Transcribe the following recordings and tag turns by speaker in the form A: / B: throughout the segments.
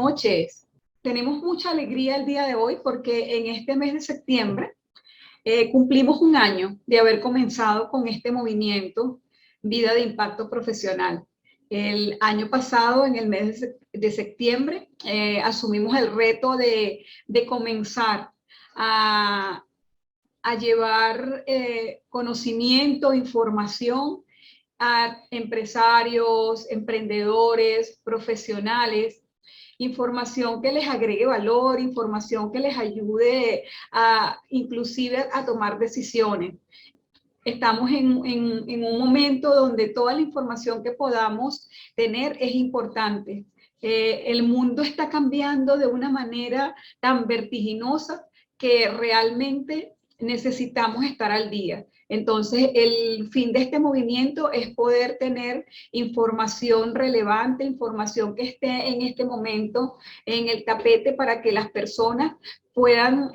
A: noches. Tenemos mucha alegría el día de hoy porque en este mes de septiembre cumplimos un año de haber comenzado con este movimiento Vida de Impacto Profesional. El año pasado, en el mes de septiembre, asumimos el reto de comenzar a llevar conocimiento, información a empresarios, emprendedores, profesionales, información que les agregue valor, información que les ayude inclusive a tomar decisiones. Estamos en un momento donde toda la información que podamos tener es importante. El mundo está cambiando de una manera tan vertiginosa que realmente necesitamos estar al día. Entonces, el fin de este movimiento es poder tener información relevante, información que esté en este momento en el tapete para que las personas puedan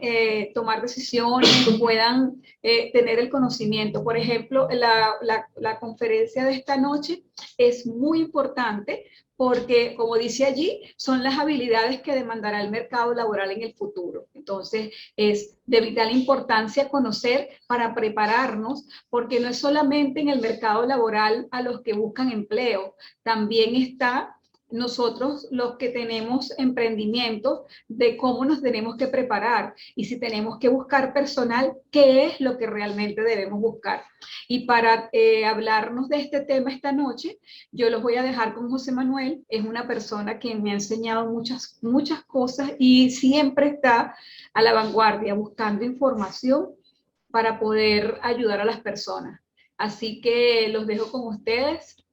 A: tomar decisiones, puedan tener el conocimiento. Por ejemplo, la conferencia de esta noche es muy importante porque, como dice allí, son las habilidades que demandará el mercado laboral en el futuro. Entonces, es de vital importancia conocer para prepararnos, porque no es solamente en el mercado laboral a los que buscan empleo, también está nosotros los que tenemos emprendimientos de cómo nos tenemos que preparar y si tenemos que buscar personal, qué es lo que realmente debemos buscar. Y para hablarnos de este tema esta noche, yo los voy a dejar con José Manuel. Es una persona que me ha enseñado muchas cosas y siempre está a la vanguardia buscando información para poder ayudar a las personas. Así que los dejo con ustedes,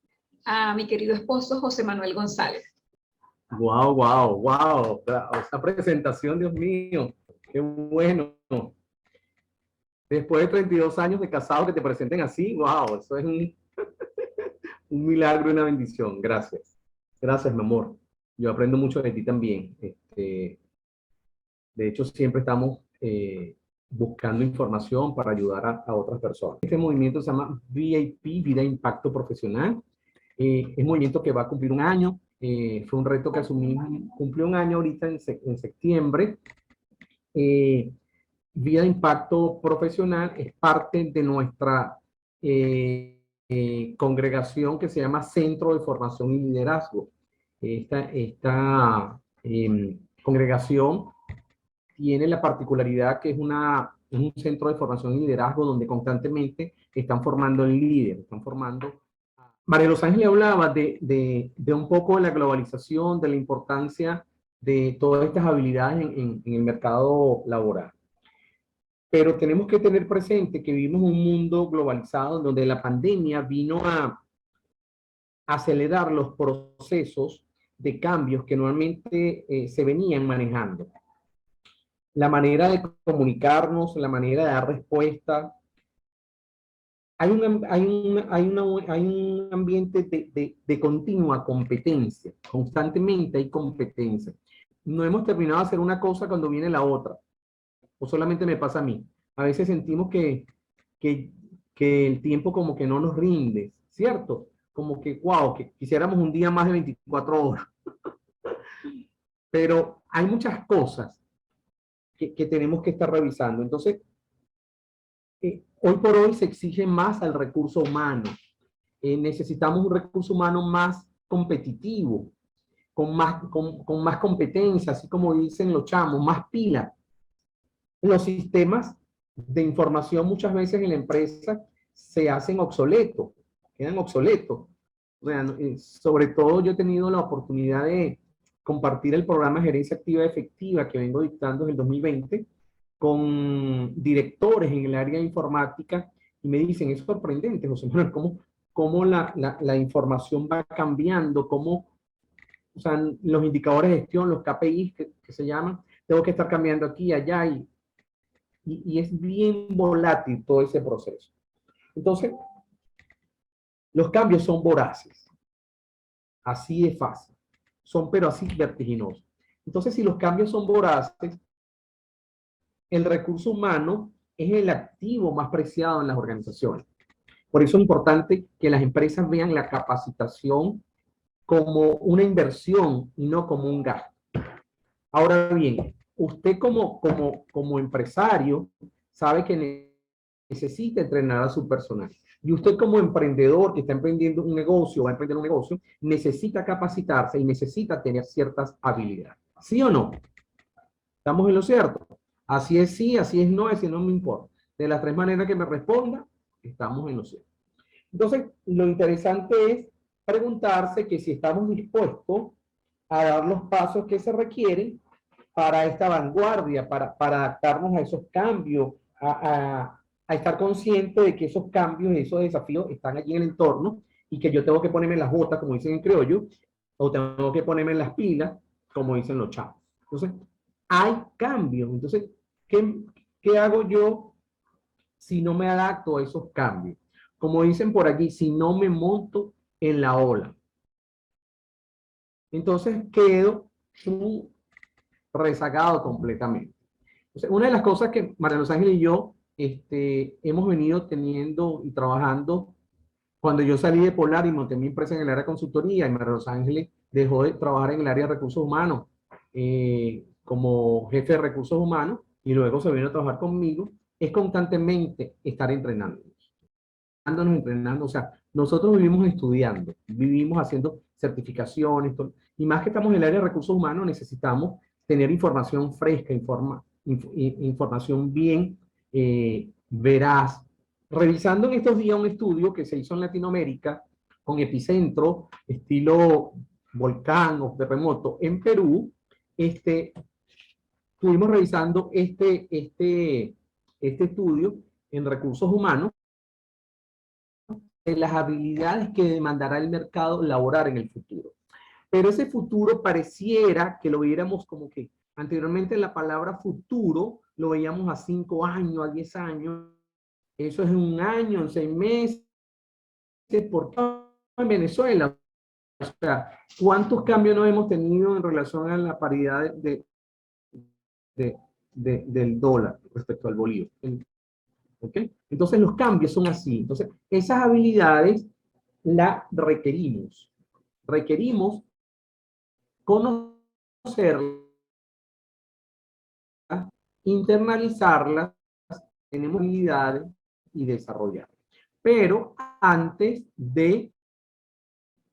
A: a mi querido esposo José Manuel González.
B: Wow, wow, wow. Esa presentación, Dios mío, qué bueno. Después de 32 años de casado que te presenten así, wow, eso es un milagro y una bendición. Gracias. Gracias, mi amor. Yo aprendo mucho de ti también. De hecho, siempre estamos buscando información para ayudar a otras personas. Este movimiento se llama VIP, Vida de Impacto Profesional. Es un movimiento que va a cumplir un año. Fue un reto que asumimos, cumplió un año ahorita en septiembre. Vida de Impacto Profesional es parte de nuestra congregación que se llama Centro de Formación y Liderazgo. Esta congregación tiene la particularidad que es un centro de formación y liderazgo donde constantemente están formando el líder, están formando. María Los Ángeles hablaba de un poco de la globalización, de la importancia de todas estas habilidades en el mercado laboral. Pero tenemos que tener presente que vivimos en un mundo globalizado donde la pandemia vino a acelerar los procesos de cambios que normalmente se venían manejando. La manera de comunicarnos, la manera de dar respuesta. Hay un ambiente de continua competencia. Constantemente hay competencia. No hemos terminado de hacer una cosa cuando viene la otra. O solamente me pasa a mí. A veces sentimos que el tiempo como que no nos rinde, ¿cierto? Como que, wow, que quisiéramos un día más de 24 horas. Pero hay muchas cosas que tenemos que estar revisando. Entonces, hoy por hoy se exige más al recurso humano. Necesitamos un recurso humano más competitivo, con más competencia, así como dicen los chamos, más pila. Los sistemas de información muchas veces en la empresa se hacen obsoletos, quedan obsoletos. O sea, sobre todo yo he tenido la oportunidad de compartir el programa de gerencia activa efectiva que vengo dictando en el 2020 con directores en el área de informática y me dicen, es sorprendente, José Manuel, cómo la información va cambiando, cómo, o sea, los indicadores de gestión, los KPIs que se llaman, tengo que estar cambiando aquí y allá y es bien volátil todo ese proceso. Entonces, los cambios son voraces. Así de fácil. Pero así vertiginosos. Entonces, si los cambios son voraces, el recurso humano es el activo más preciado en las organizaciones. Por eso es importante que las empresas vean la capacitación como una inversión y no como un gasto. Ahora bien, usted como empresario sabe que necesita entrenar a su personal. Y usted como emprendedor que está emprendiendo un negocio, va a emprender un negocio, necesita capacitarse y necesita tener ciertas habilidades. ¿Sí o no? ¿Estamos en lo cierto? Así es sí, así es no, así no me importa. De las tres maneras que me responda, estamos en lo cierto. Entonces, lo interesante es preguntarse que si estamos dispuestos a dar los pasos que se requieren para esta vanguardia, para adaptarnos a esos cambios, a estar consciente de que esos cambios, esos desafíos están allí en el entorno y que yo tengo que ponerme las botas, como dicen en criollo, o tengo que ponerme las pilas, como dicen los chavos. Entonces, hay cambios. Entonces, ¿qué hago yo si no me adapto a esos cambios? Como dicen por aquí, si no me monto en la ola. Entonces quedo rezagado completamente. Entonces, una de las cosas que María Los Ángeles y yo hemos venido teniendo y trabajando, cuando yo salí de Polar y monté mi empresa en el área de consultoría, y María Los Ángeles dejó de trabajar en el área de recursos humanos como jefe de recursos humanos, y luego se vino a trabajar conmigo, es constantemente estar entrenando, o sea, nosotros vivimos estudiando, vivimos haciendo certificaciones, y más que estamos en el área de recursos humanos, necesitamos tener información fresca, información bien veraz. Revisando en estos días un estudio que se hizo en Latinoamérica con epicentro, estilo volcán o terremoto en Perú, estuvimos revisando este estudio en recursos humanos de las habilidades que demandará el mercado laboral en el futuro. Pero ese futuro pareciera que lo viéramos como que anteriormente la palabra futuro lo veíamos a 5 años, a 10 años. Eso es en un año, en 6 meses, por en Venezuela. O sea, ¿cuántos cambios no hemos tenido en relación a la paridad del dólar respecto al bolívar? ¿Okay? Entonces los cambios son así. Entonces esas habilidades las requerimos. Requerimos conocerlas, internalizarlas, tenemos habilidades y desarrollarlas. Pero antes de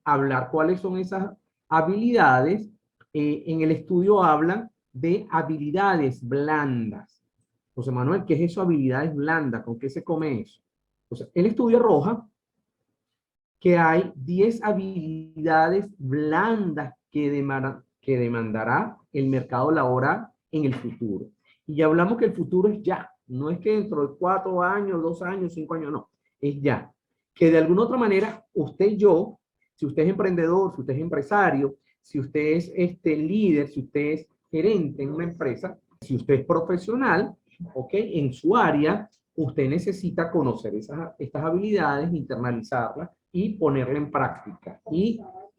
B: hablar cuáles son esas habilidades, en el estudio hablan de habilidades blandas. José Manuel, ¿qué es eso, habilidades blandas? ¿Con qué se come eso? Entonces, el estudio arroja que hay 10 habilidades blandas que demandará el mercado laboral en el futuro. Y ya hablamos que el futuro es ya, no es que dentro de 4 años, 2 años, 5 años, no, es ya. Que de alguna otra manera, usted y yo, si usted es emprendedor, si usted es empresario, si usted es líder, si usted es gerente en una empresa, si usted es profesional, ¿ok? En su área, usted necesita conocer estas habilidades, internalizarlas y ponerla en práctica.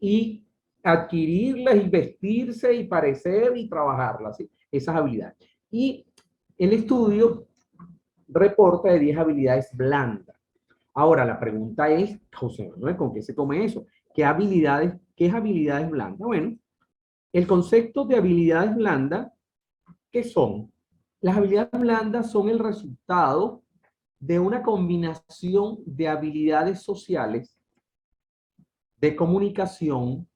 B: Y adquirirlas y vestirse y parecer y trabajarlas, ¿sí? Esas habilidades. Y el estudio reporta de 10 habilidades blandas. Ahora, la pregunta es, José Manuel, ¿con qué se come eso? ¿Qué es habilidades blandas? Bueno, el concepto de habilidades blandas, ¿qué son? Las habilidades blandas son el resultado de una combinación de habilidades sociales, de comunicación,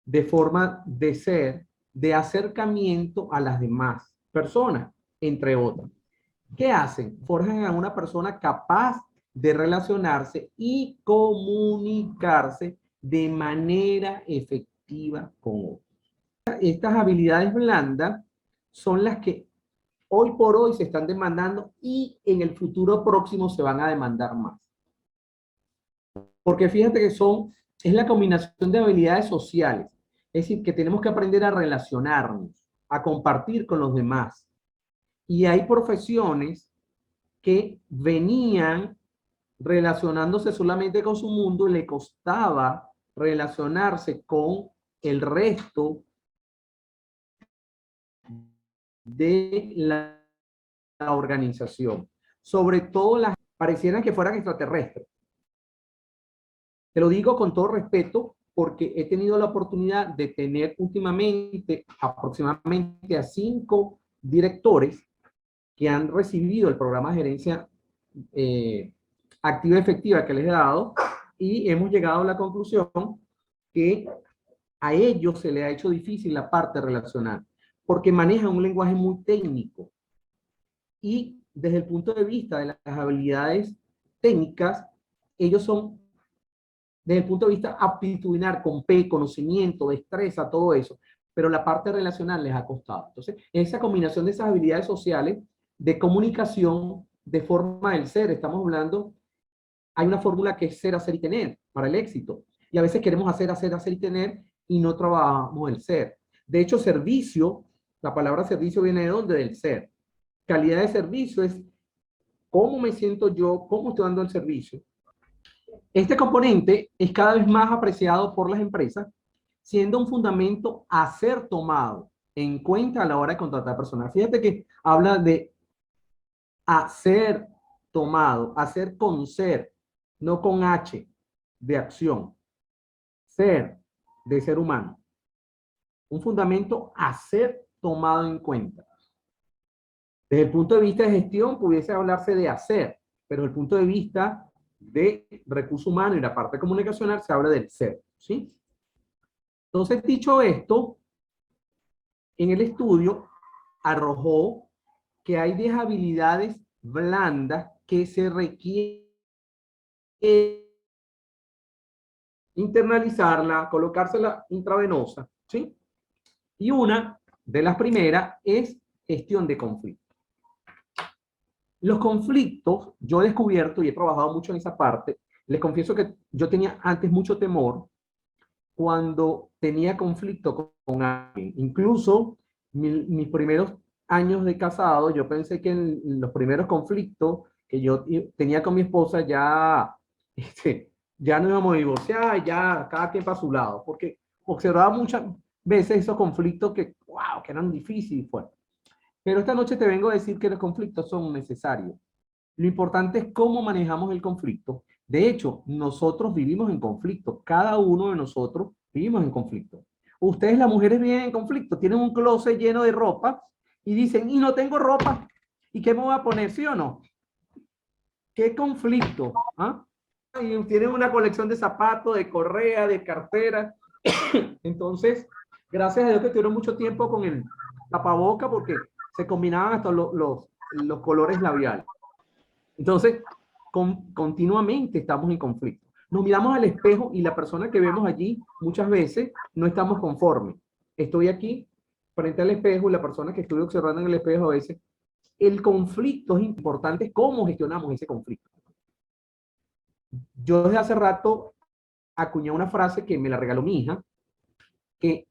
B: de forma de ser, de acercamiento a las demás personas, entre otras. ¿Qué hacen? Forjan a una persona capaz de relacionarse y comunicarse de manera efectiva con otros. Estas habilidades blandas son las que hoy por hoy se están demandando y en el futuro próximo se van a demandar más. Porque fíjate que es la combinación de habilidades sociales. Es decir, que tenemos que aprender a relacionarnos, a compartir con los demás. Y hay profesiones que venían relacionándose solamente con su mundo y le costaba relacionarse con el resto de la organización. Sobre todo las parecieran que fueran extraterrestres. Te lo digo con todo respeto, porque he tenido la oportunidad de tener últimamente aproximadamente a 5 directores que han recibido el programa de gerencia activa efectiva que les he dado, y hemos llegado a la conclusión que a ellos se les ha hecho difícil la parte relacional, porque manejan un lenguaje muy técnico, y desde el punto de vista de las habilidades técnicas, ellos son, desde el punto de vista aptitudinal, con P, conocimiento, destreza, todo eso, pero la parte relacional les ha costado. Entonces, esa combinación de esas habilidades sociales, de comunicación, de forma del ser, estamos hablando, hay una fórmula que es ser, hacer y tener para el éxito. Y a veces queremos hacer, hacer, hacer y tener, y no trabajamos el ser. De hecho, servicio, la palabra servicio viene de dónde? Del ser. Calidad de servicio es cómo me siento yo, cómo estoy dando el servicio. Este componente es cada vez más apreciado por las empresas, siendo un fundamento a ser tomado en cuenta a la hora de contratar personal. Fíjate que habla de hacer tomado, hacer con ser, no con H de acción. Ser, de ser humano. Un fundamento a ser tomado en cuenta. Desde el punto de vista de gestión, pudiese hablarse de hacer, pero desde el punto de vista de recursos humanos y la parte comunicacional se habla del ser, ¿sí? Entonces, dicho esto, en el estudio arrojó que hay 10 habilidades blandas que se requieren internalizarla, colocársela intravenosa, ¿sí? Y una de las primeras es gestión de conflictos. Los conflictos, yo he descubierto y he trabajado mucho en esa parte, les confieso que yo tenía antes mucho temor cuando tenía conflicto con alguien. Incluso mis primeros años de casado, yo pensé que en los primeros conflictos que yo tenía con mi esposa ya, ya no íbamos a divorciar, ya cada quien para su lado, porque observaba muchas veces esos conflictos que, wow, que eran difíciles y fuertes. Pero esta noche te vengo a decir que los conflictos son necesarios. Lo importante es cómo manejamos el conflicto. De hecho, nosotros vivimos en conflicto. Cada uno de nosotros vivimos en conflicto. Ustedes, las mujeres, viven en conflicto. Tienen un closet lleno de ropa y dicen, y no tengo ropa. ¿Y qué me voy a poner? ¿Sí o no? ¿Qué conflicto? ¿Ah? Y tienen una colección de zapatos, de correa, de cartera. Entonces, gracias a Dios que tuvieron mucho tiempo con el tapaboca porque se combinaban hasta los colores labiales. Entonces, continuamente estamos en conflicto. Nos miramos al espejo y la persona que vemos allí muchas veces no estamos conformes. Estoy aquí frente al espejo y la persona que estoy observando en el espejo a veces, el conflicto es importante, cómo gestionamos ese conflicto. Yo desde hace rato acuñé una frase que me la regaló mi hija, que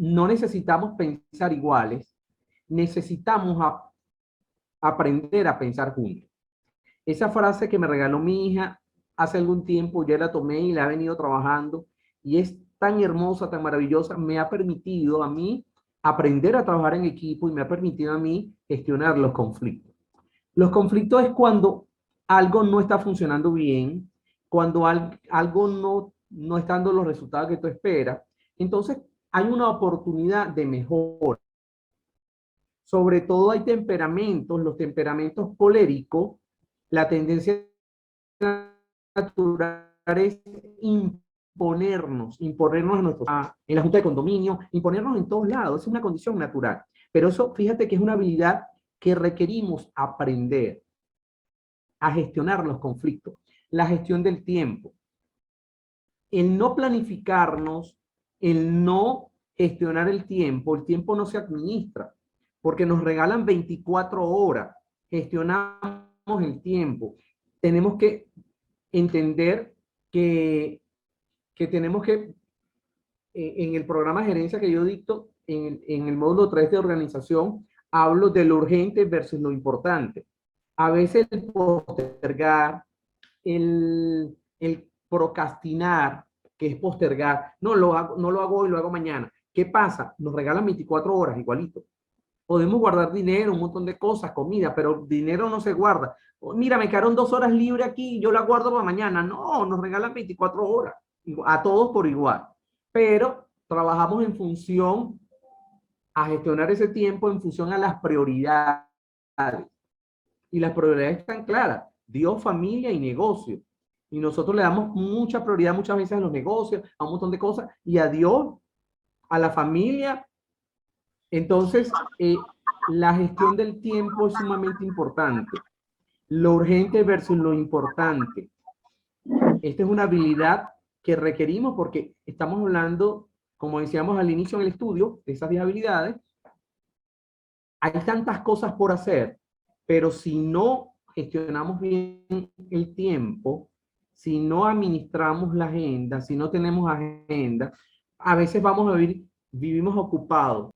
B: no necesitamos pensar iguales, necesitamos aprender a pensar juntos. Esa frase que me regaló mi hija hace algún tiempo, yo la tomé y la he venido trabajando, y es tan hermosa, tan maravillosa, me ha permitido a mí aprender a trabajar en equipo y me ha permitido a mí gestionar los conflictos. Los conflictos es cuando algo no está funcionando bien, cuando algo no está dando los resultados que tú esperas. Entonces, hay una oportunidad de mejora. Sobre todo hay temperamentos, los temperamentos coléricos, la tendencia natural es imponernos en la junta de condominio, imponernos en todos lados, es una condición natural. Pero eso, fíjate que es una habilidad que requerimos aprender a gestionar los conflictos, la gestión del tiempo, el no planificarnos, el no gestionar el tiempo no se administra, porque nos regalan 24 horas, gestionamos el tiempo. Tenemos que entender que tenemos que, en el programa de gerencia que yo dicto, en el módulo 3 de organización, hablo de lo urgente versus lo importante. A veces el postergar, el procrastinar, que es postergar, no lo hago hoy, lo hago mañana. ¿Qué pasa? Nos regalan 24 horas igualito. Podemos guardar dinero, un montón de cosas, comida, pero dinero no se guarda. Mira, me quedaron 2 horas libres aquí, yo la guardo para mañana. No, nos regalan 24 horas. a todos por igual, pero trabajamos en función a gestionar ese tiempo en función a las prioridades. Y las prioridades están claras: Dios, familia y negocio. Y nosotros le damos mucha prioridad muchas veces a los negocios, a un montón de cosas, y a Dios, a la familia. Entonces, la gestión del tiempo es sumamente importante. Lo urgente versus lo importante. Esta es una habilidad que requerimos porque estamos hablando, como decíamos al inicio en el estudio, de esas 10 habilidades. Hay tantas cosas por hacer, pero si no gestionamos bien el tiempo, si no administramos la agenda, si no tenemos agenda, a veces vamos a vivir, vivimos ocupados.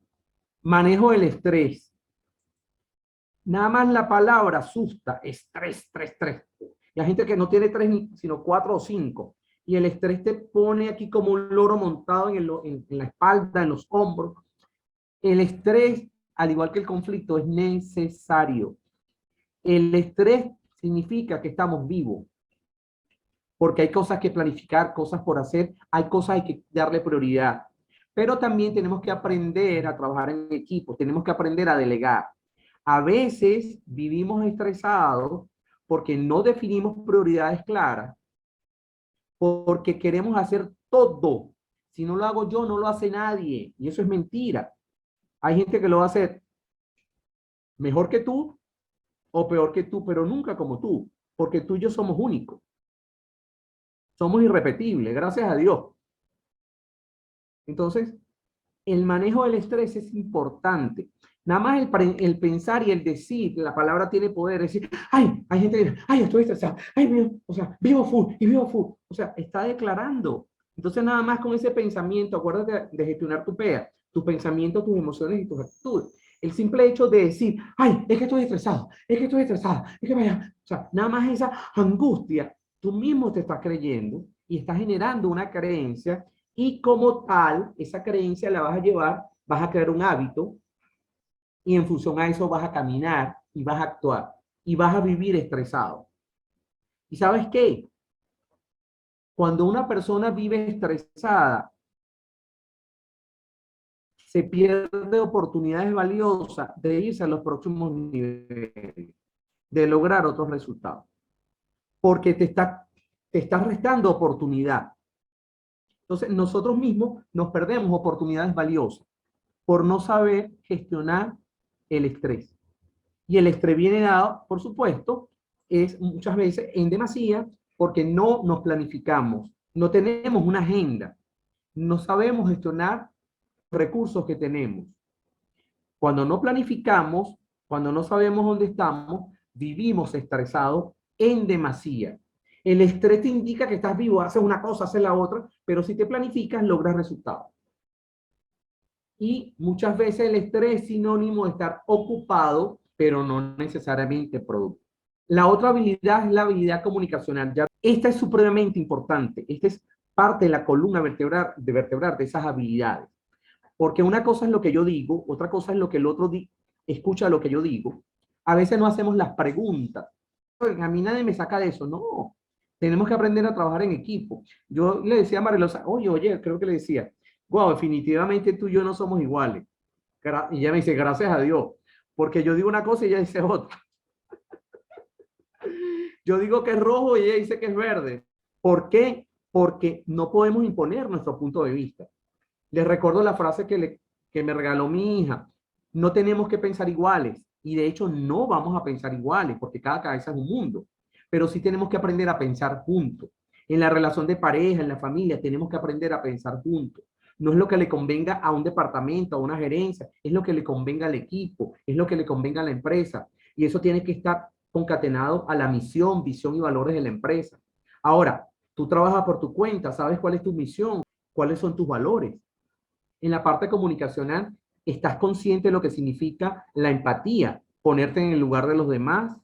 B: Manejo del estrés. Nada más la palabra asusta: estrés, estrés, estrés. Y hay gente que no tiene 3, sino 4 o 5. Y el estrés te pone aquí como un loro montado en la espalda, en los hombros. El estrés, al igual que el conflicto, es necesario. El estrés significa que estamos vivos, porque hay cosas que planificar, cosas por hacer, hay cosas que hay que darle prioridad. Pero también tenemos que aprender a trabajar en equipo, tenemos que aprender a delegar. A veces vivimos estresados porque no definimos prioridades claras, porque queremos hacer todo. Si no lo hago yo, no lo hace nadie. Y eso es mentira. Hay gente que lo va a hacer mejor que tú o peor que tú, pero nunca como tú, porque tú y yo somos únicos. Somos irrepetibles, gracias a Dios. Entonces, el manejo del estrés es importante. Nada más el pensar y el decir, la palabra tiene poder. Es decir, ay, hay gente que dice, ay, estoy estresado, ay, o sea, vivo full y vivo full. O sea, está declarando. Entonces, nada más con ese pensamiento, acuérdate de gestionar tu PEA, tus pensamientos, tus emociones y tus actitudes. El simple hecho de decir, ay, es que estoy estresado, es que estoy estresada, es que vaya, o sea, nada más esa angustia, tú mismo te estás creyendo y estás generando una creencia, y como tal, esa creencia la vas a llevar, vas a crear un hábito y en función a eso vas a caminar y vas a actuar y vas a vivir estresado. ¿Y sabes qué? Cuando una persona vive estresada, se pierde oportunidades valiosas de irse a los próximos niveles, de lograr otros resultados, porque te está restando oportunidad. Entonces, nosotros mismos nos perdemos oportunidades valiosas por no saber gestionar el estrés. Y el estrés viene dado, por supuesto, es muchas veces en demasía, porque no nos planificamos, no tenemos una agenda, no sabemos gestionar los recursos que tenemos. Cuando no planificamos, cuando no sabemos dónde estamos, vivimos estresados en demasía. El estrés te indica que estás vivo, haces una cosa, haces la otra, pero si te planificas, logras resultados. Y muchas veces el estrés es sinónimo de estar ocupado, pero no necesariamente productivo. La otra habilidad es la habilidad comunicacional. Esta es supremamente importante. Esta es parte de la columna vertebral de esas habilidades. Porque una cosa es lo que yo digo, otra cosa es lo que el otro escucha lo que yo digo. A veces no hacemos las preguntas. A mí nadie me saca de eso. No. Tenemos que aprender a trabajar en equipo. Yo le decía a Marilosa, oye, creo que le decía, wow, definitivamente tú y yo no somos iguales. Y ella me dice, gracias a Dios. Porque yo digo una cosa y ella dice otra. Yo digo que es rojo y ella dice que es verde. ¿Por qué? Porque no podemos imponer nuestro punto de vista. Les recuerdo la frase que me regaló mi hija. No tenemos que pensar iguales. Y de hecho no vamos a pensar iguales porque cada cabeza es un mundo. Pero sí tenemos que aprender a pensar juntos. En la relación de pareja, en la familia, tenemos que aprender a pensar juntos. No es lo que le convenga a un departamento, a una gerencia, es lo que le convenga al equipo, es lo que le convenga a la empresa. Y eso tiene que estar concatenado a la misión, visión y valores de la empresa. Ahora, tú trabajas por tu cuenta, sabes cuál es tu misión, cuáles son tus valores. En la parte comunicacional, estás consciente de lo que significa la empatía, ponerte en el lugar de los demás,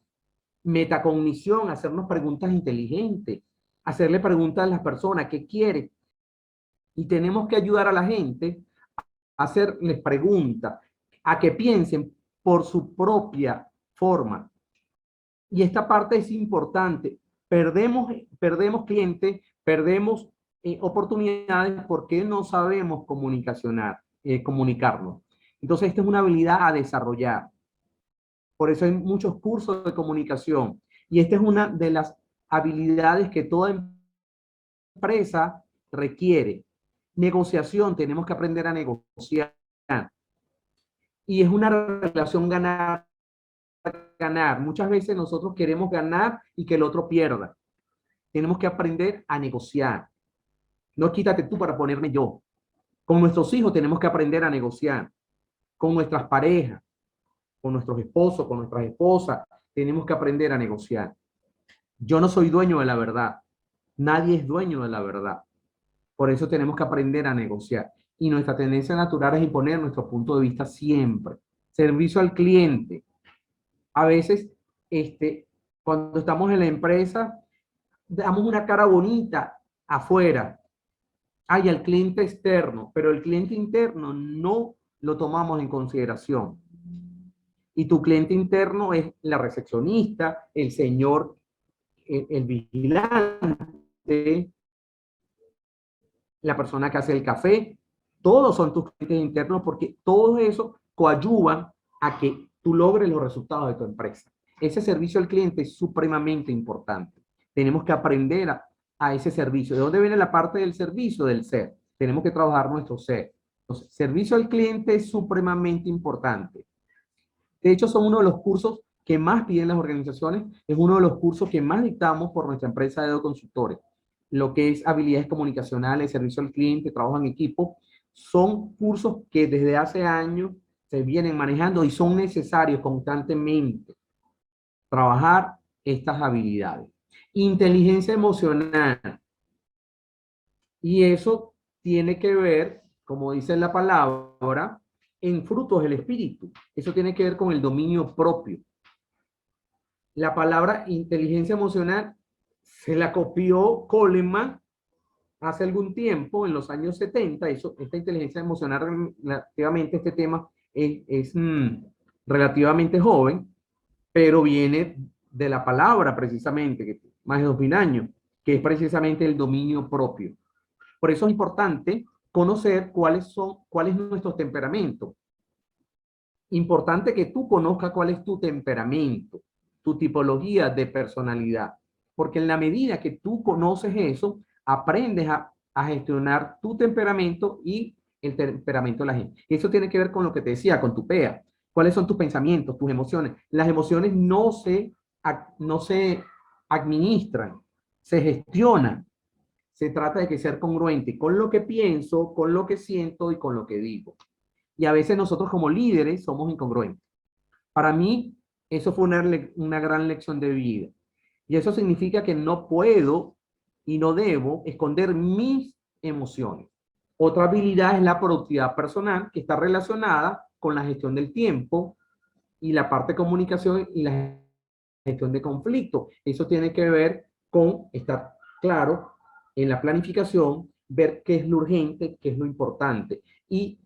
B: metacognición, hacernos preguntas inteligentes, hacerle preguntas a las personas, ¿qué quiere? Y tenemos que ayudar a la gente a hacerles preguntas, a que piensen por su propia forma. Y esta parte es importante. Perdemos clientes, perdemos oportunidades porque no sabemos comunicarnos. Entonces, esta es una habilidad a desarrollar. Por eso hay muchos cursos de comunicación. Y esta es una de las habilidades que toda empresa requiere. Negociación, tenemos que aprender a negociar. Y es una relación ganar. Muchas veces nosotros queremos ganar y que el otro pierda. Tenemos que aprender a negociar. No quítate tú para ponerme yo. Con nuestros hijos tenemos que aprender a negociar. Con nuestras parejas, con nuestros esposos, con nuestras esposas, tenemos que aprender a negociar. Yo no soy dueño de la verdad. Nadie es dueño de la verdad. Por eso tenemos que aprender a negociar. Y nuestra tendencia natural es imponer nuestro punto de vista siempre. Servicio al cliente. A veces, cuando estamos en la empresa, damos una cara bonita afuera. Hay al cliente externo, pero el cliente interno no lo tomamos en consideración. Y tu cliente interno es la recepcionista, el señor, el vigilante, la persona que hace el café. Todos son tus clientes internos porque todo eso coadyuvan a que tú logres los resultados de tu empresa. Ese servicio al cliente es supremamente importante. Tenemos que aprender a ese servicio. ¿De dónde viene la parte del servicio? Del ser. Tenemos que trabajar nuestro ser. Entonces, servicio al cliente es supremamente importante. De hecho, son uno de los cursos que más piden las organizaciones. Es uno de los cursos que más dictamos por nuestra empresa de consultores. Lo que es habilidades comunicacionales, servicio al cliente, trabajo en equipo, son cursos que desde hace años se vienen manejando y son necesarios constantemente trabajar estas habilidades. Inteligencia emocional. Y eso tiene que ver, como dice la palabra, en frutos del espíritu. Eso tiene que ver con el dominio propio. La palabra inteligencia emocional se la copió Coleman hace algún tiempo, en los años 70. Esta inteligencia emocional, relativamente, este tema es relativamente joven, pero viene de la palabra precisamente, que más de 2000 años, que es precisamente el dominio propio. Por eso es importante conocer cuál es nuestro temperamento. Importante que tú conozcas cuál es tu temperamento, tu tipología de personalidad, porque en la medida que tú conoces eso, aprendes a gestionar tu temperamento y el temperamento de la gente. Eso tiene que ver con lo que te decía, con tu PEA. ¿Cuáles son tus pensamientos, tus emociones? Las emociones no se administran, se gestionan. Se trata de que ser congruente con lo que pienso, con lo que siento y con lo que digo. Y a veces nosotros como líderes somos incongruentes. Para mí, eso fue una gran lección de vida. Y eso significa que no puedo y no debo esconder mis emociones. Otra habilidad es la productividad personal, que está relacionada con la gestión del tiempo y la parte de comunicación y la gestión de conflicto. Eso tiene que ver con estar claro en la planificación, ver qué es lo urgente, qué es lo importante. Y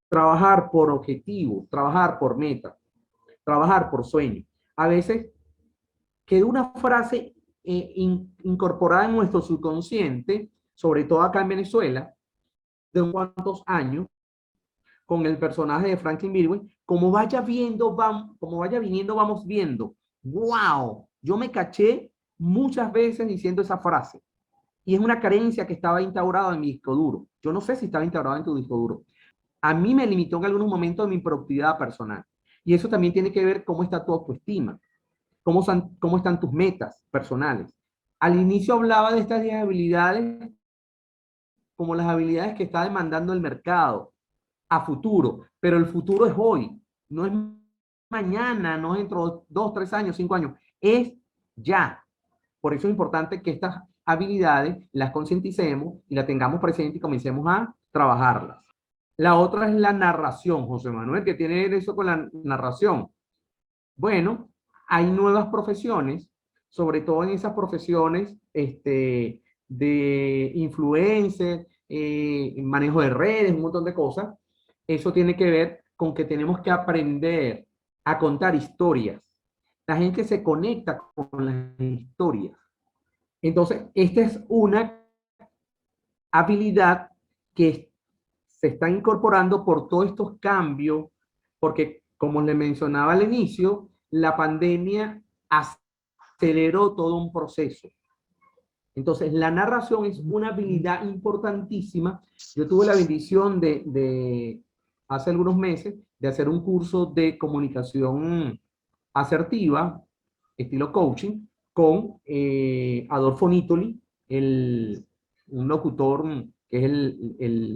B: trabajar por objetivos, trabajar por metas, trabajar por sueños. A veces queda una frase incorporada en nuestro subconsciente, sobre todo acá en Venezuela, de unos cuantos años, con el personaje de Franklin Birwin, como vaya viniendo, vamos viendo. ¡Wow! Yo me caché muchas veces diciendo esa frase. Y es una carencia que estaba instaurada en mi disco duro. Yo no sé si estaba instaurada en tu disco duro. A mí me limitó en algunos momentos mi productividad personal. Y eso también tiene que ver cómo está tu autoestima, cómo están tus metas personales. Al inicio hablaba de estas 10 habilidades como las habilidades que está demandando el mercado a futuro, pero el futuro es hoy, no es mañana, no es dentro de 2, 3 años, 5 años, es ya. Por eso es importante que estas habilidades las concienticemos y las tengamos presentes y comencemos a trabajarlas. La otra es la narración, José Manuel, que tiene eso con la narración. Bueno, hay nuevas profesiones, sobre todo en esas profesiones de influencer, manejo de redes, un montón de cosas. Eso tiene que ver con que tenemos que aprender a contar historias. La gente se conecta con las historias. Entonces, esta es una habilidad que se está incorporando por todos estos cambios, porque como le mencionaba al inicio, la pandemia aceleró todo un proceso. Entonces, la narración es una habilidad importantísima. Yo tuve la bendición hace algunos meses, de hacer un curso de comunicación asertiva, estilo coaching, con Adolfo Nitoli, un locutor que es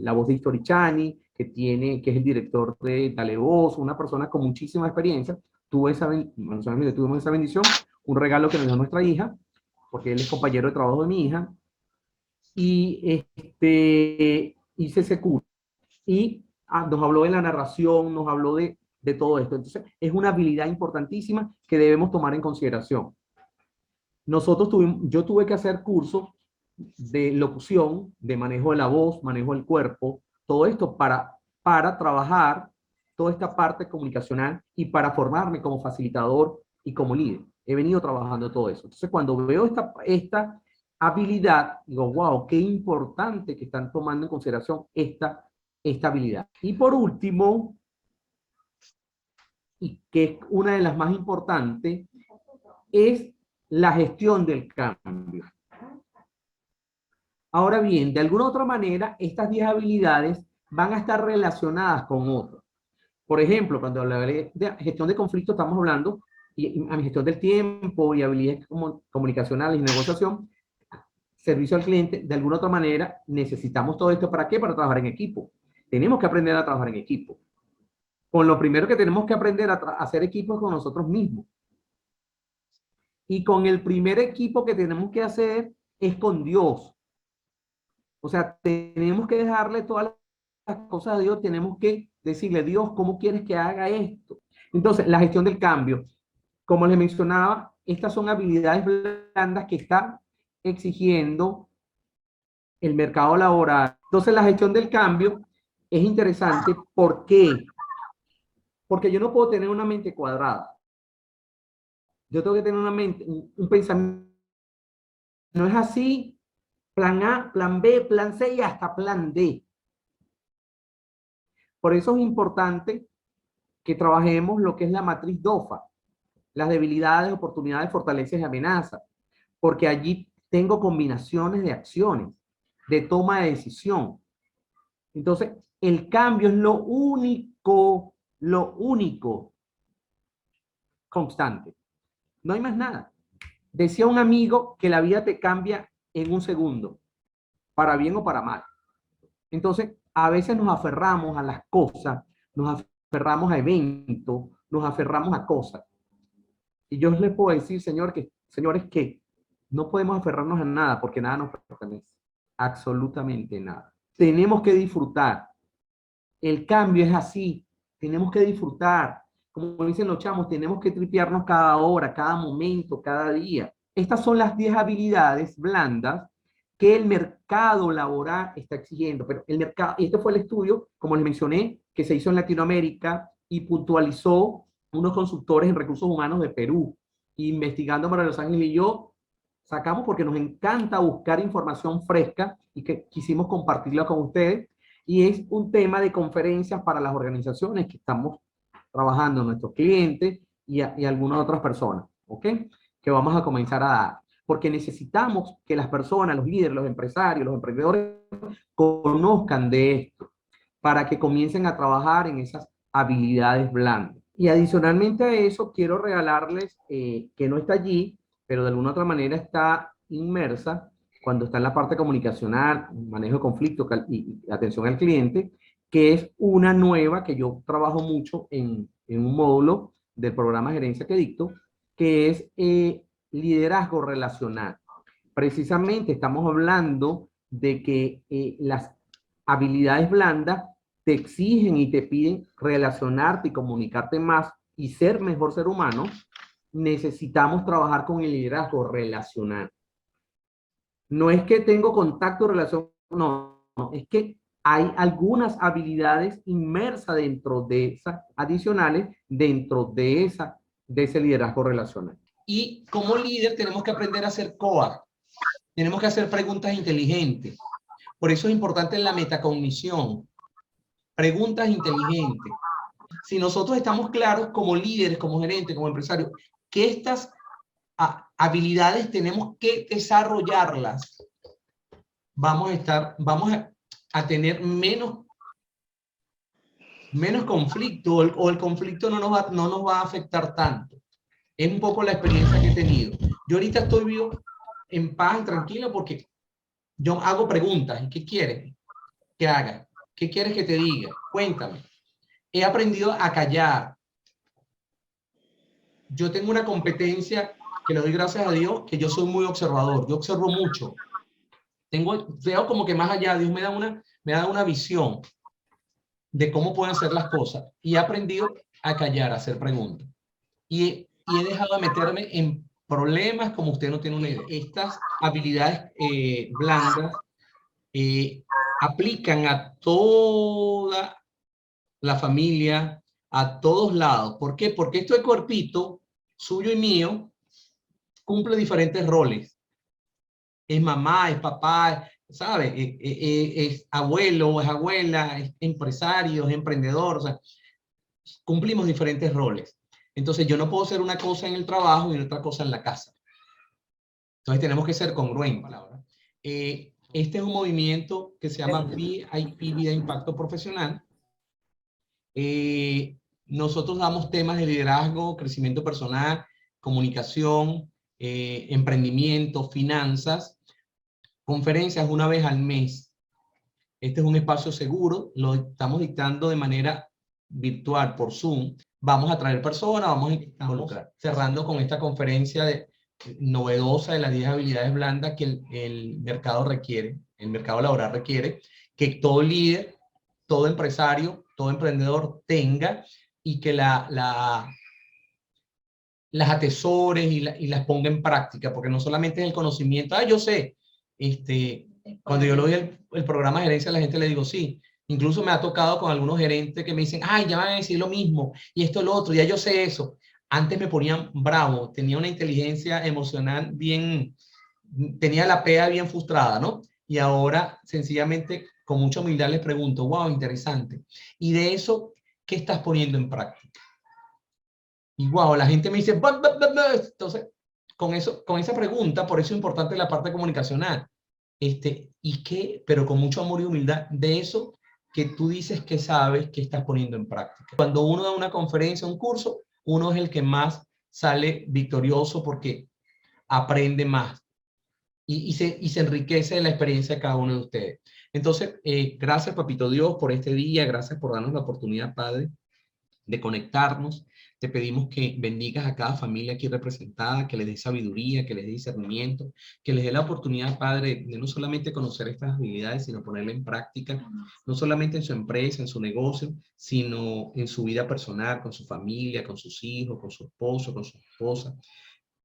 B: la voz de Historichani, que es el director de Dale Voz, una persona con muchísima experiencia. Tuvimos esa bendición, un regalo que nos dio nuestra hija, porque él es compañero de trabajo de mi hija, y hice ese curso. Y nos habló de la narración, nos habló de todo esto. Entonces, es una habilidad importantísima que debemos tomar en consideración. Yo tuve que hacer cursos de locución, de manejo de la voz, manejo del cuerpo, todo esto para trabajar toda esta parte comunicacional y para formarme como facilitador y como líder. He venido trabajando todo eso. Entonces, cuando veo esta habilidad, digo, wow, qué importante que están tomando en consideración esta habilidad. Y por último, y que es una de las más importantes, es la gestión del cambio. Ahora bien, de alguna otra manera, estas 10 habilidades van a estar relacionadas con otras. Por ejemplo, cuando hablé de gestión de conflictos, estamos hablando a mi gestión del tiempo y habilidades comunicacionales y negociación, servicio al cliente. De alguna otra manera, necesitamos todo esto. ¿Para qué? Para trabajar en equipo. Tenemos que aprender a trabajar en equipo. Con lo primero que tenemos que aprender a hacer equipo es con nosotros mismos. Y con el primer equipo que tenemos que hacer es con Dios. O sea, tenemos que dejarle todas las cosas a Dios, tenemos que decirle, Dios, ¿cómo quieres que haga esto? Entonces, la gestión del cambio. Como les mencionaba, estas son habilidades blandas que está exigiendo el mercado laboral. Entonces, la gestión del cambio es interesante. ¿Por qué? Porque yo no puedo tener una mente cuadrada. Yo tengo que tener una mente, un pensamiento. No es así, plan A, plan B, plan C y hasta plan D. Por eso es importante que trabajemos lo que es la matriz DOFA, las debilidades, oportunidades, fortalezas y amenazas, porque allí tengo combinaciones de acciones, de toma de decisión. Entonces, el cambio es lo único constante. No hay más nada. Decía un amigo que la vida te cambia en un segundo, para bien o para mal. Entonces, a veces nos aferramos a las cosas, nos aferramos a eventos, nos aferramos a cosas. Y yo les puedo decir, señores, que no podemos aferrarnos a nada porque nada nos pertenece. Absolutamente nada. Tenemos que disfrutar. El cambio es así. Tenemos que disfrutar. Como dicen los chamos, tenemos que tripearnos cada hora, cada momento, cada día. Estas son las 10 habilidades blandas que el mercado laboral está exigiendo. Pero el mercado, este fue el estudio, como les mencioné, que se hizo en Latinoamérica y puntualizó unos consultores en recursos humanos de Perú, investigando para Los Ángeles, y yo sacamos porque nos encanta buscar información fresca y que quisimos compartirla con ustedes. Y es un tema de conferencias para las organizaciones que estamos trabajando, nuestros clientes y algunas otras personas, ¿ok? Que vamos a comenzar a dar. Porque necesitamos que las personas, los líderes, los empresarios, los emprendedores, conozcan de esto para que comiencen a trabajar en esas habilidades blandas. Y adicionalmente a eso, quiero regalarles, que no está allí, pero de alguna otra manera está inmersa cuando está en la parte comunicacional, manejo de conflicto y atención al cliente, que es una nueva que yo trabajo mucho en un módulo del programa Gerencia que dicto, que es liderazgo relacional. Precisamente estamos hablando de que las habilidades blandas te exigen y te piden relacionarte y comunicarte más y ser mejor ser humano. Necesitamos trabajar con el liderazgo relacional. No es que tengo contacto, relación, no, es que hay algunas habilidades inmersas dentro de esas, adicionales, dentro de ese liderazgo relacional. Y como líder tenemos que aprender a hacer COA. Tenemos que hacer preguntas inteligentes. Por eso es importante la metacognición, preguntas inteligentes. Si nosotros estamos claros como líderes, como gerentes, como empresarios, que estas habilidades tenemos que desarrollarlas, vamos a tener menos conflicto, o el conflicto no nos va a afectar tanto. Es un poco la experiencia que he tenido. Yo ahorita estoy vivo en paz y tranquilo porque yo hago preguntas. ¿Y qué quieres que haga? ¿Qué quieres que te diga? Cuéntame. He aprendido a callar. Yo tengo una competencia que le doy gracias a Dios, que yo soy muy observador. Yo observo mucho. Veo como que más allá, Dios me da una visión de cómo pueden ser las cosas. Y he aprendido a callar, a hacer preguntas. Y he dejado de meterme en problemas como usted no tiene una idea. Estas habilidades blandas aplican a toda la familia, a todos lados. ¿Por qué? Porque este cuerpito, suyo y mío, cumple diferentes roles. Es mamá, es papá, ¿sabe? Es abuelo, es abuela, es empresario, es emprendedor. O sea, cumplimos diferentes roles. Entonces yo no puedo hacer una cosa en el trabajo y otra cosa en la casa. Entonces tenemos que ser congruentes. Este es un movimiento que se llama VIP, Vida Impacto Profesional. Nosotros damos temas de liderazgo, crecimiento personal, comunicación, emprendimiento, finanzas, conferencias una vez al mes. Este es un espacio seguro, lo estamos dictando de manera virtual por Zoom. Vamos a traer personas, vamos a involucrar. Cerrando con esta conferencia novedosa de las 10 habilidades blandas que el mercado requiere, el mercado laboral requiere, que todo líder, todo empresario, todo emprendedor tenga y que las atesores y las ponga en práctica, porque no solamente es el conocimiento, yo sé, cuando yo lo doy el programa de gerencia a la gente le digo, sí, incluso me ha tocado con algunos gerentes que me dicen, ay, ya van a decir lo mismo, y esto, lo otro, ya yo sé eso. Antes me ponían bravo, tenía una inteligencia emocional tenía la PEA bien frustrada, ¿no? Y ahora, sencillamente, con mucha humildad les pregunto, wow, interesante. Y de eso, ¿qué estás poniendo en práctica? Y wow, la gente me dice, bah, bah, bah, bah. Entonces, con esa pregunta, por eso es importante la parte comunicacional. ¿Y qué? Pero con mucho amor y humildad, de eso que tú dices que sabes, que estás poniendo en práctica. Cuando uno da una conferencia, un curso, uno es el que más sale victorioso porque aprende más y se enriquece de la experiencia de cada uno de ustedes. Entonces, gracias, Papito Dios, por este día, gracias por darnos la oportunidad, Padre, de conectarnos. Te pedimos que bendigas a cada familia aquí representada, que les dé sabiduría, que les dé discernimiento, que les dé la oportunidad, Padre, de no solamente conocer estas habilidades, sino ponerlas en práctica, no solamente en su empresa, en su negocio, sino en su vida personal, con su familia, con sus hijos, con su esposo, con su esposa,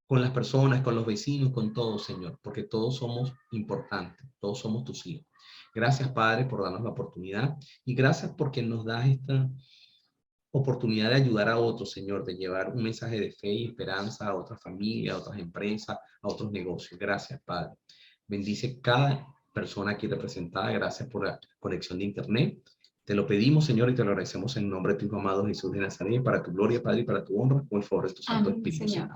B: con las personas, con los vecinos, con todos, Señor, porque todos somos importantes, todos somos tus hijos. Gracias, Padre, por darnos la oportunidad y gracias porque nos das esta oportunidad de ayudar a otros, Señor, de llevar un mensaje de fe y esperanza a otras familias, a otras empresas, a otros negocios. Gracias, Padre. Bendice cada persona aquí representada. Gracias por la conexión de Internet. Te lo pedimos, Señor, y te lo agradecemos en nombre de tu Hijo amado Jesús de Nazaret, para tu gloria, Padre, y para tu honra, con el favor de tu Santo Espíritu. Señor.